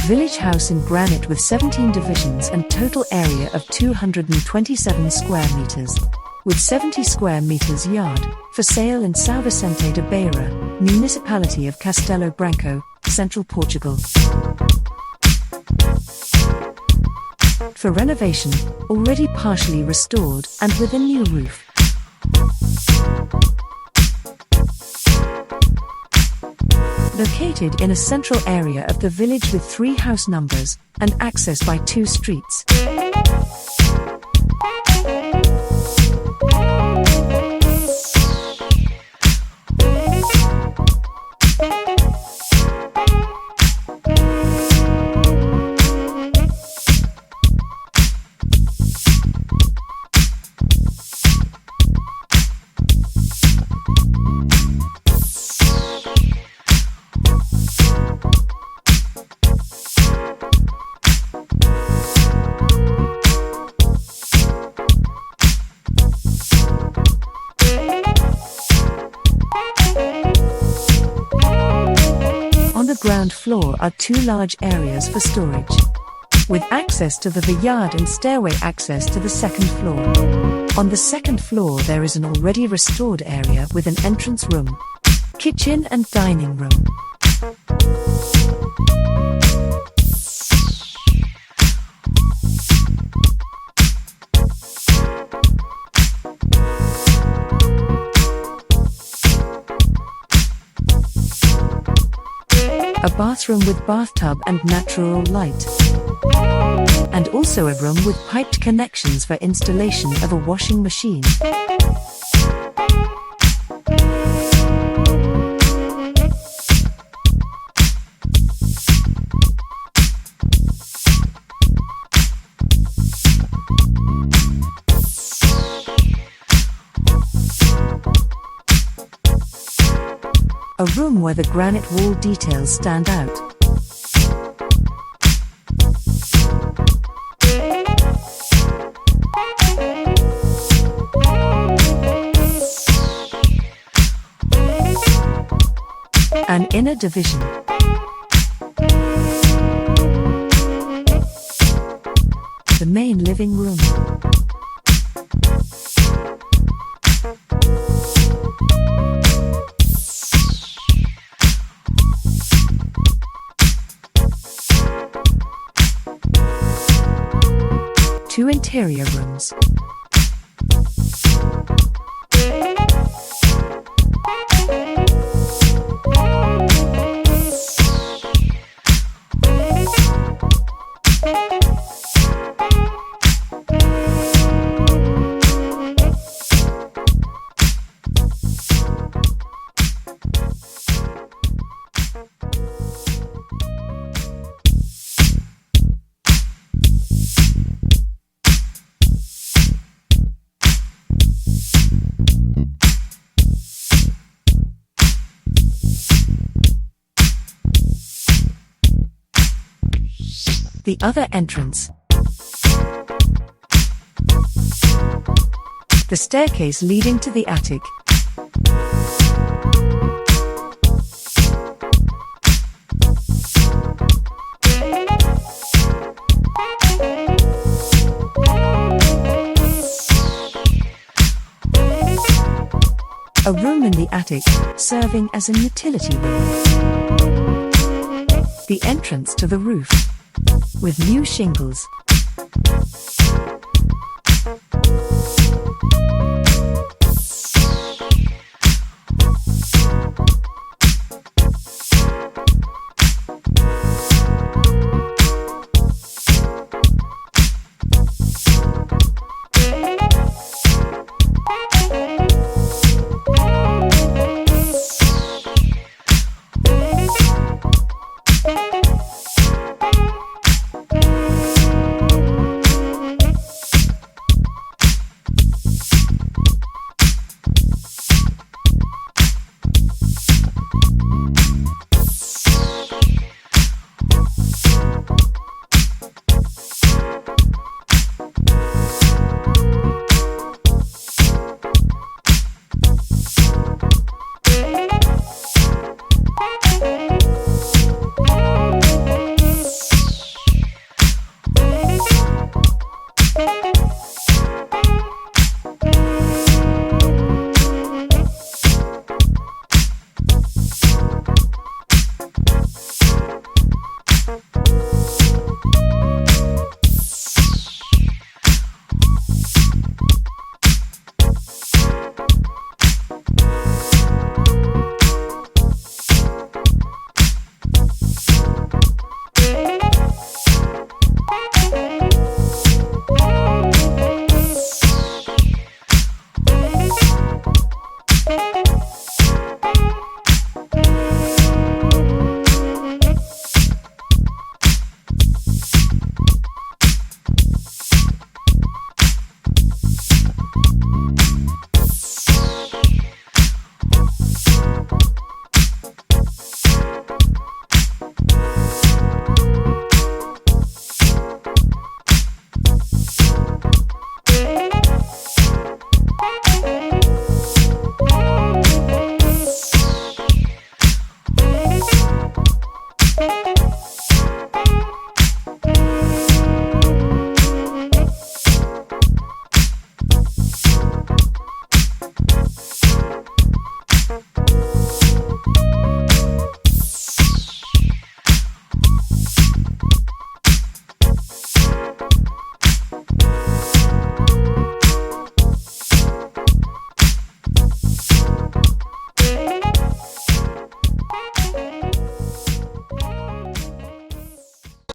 Village house in granite with 17 divisions and total area of 227 square meters. With 70 square meters yard, for sale in São Vicente da Beira, municipality of Castelo Branco, central Portugal. For renovation, already partially restored and with a new roof. Located in a central area of the village with 3 house numbers, and access by 2 streets. On the ground floor are 2 large areas for storage, with access to the yard and stairway access to the second floor. On the second floor there is an already restored area with an entrance room, kitchen and dining room. A bathroom with bathtub and natural light. And also a room with piped connections for installation of a washing machine. A room where the granite wall details stand out. An inner division. The main living room. Two interior rooms. The other entrance. The staircase leading to the attic. A room in the attic, serving as a utility room. The entrance to the roof, with new shingles.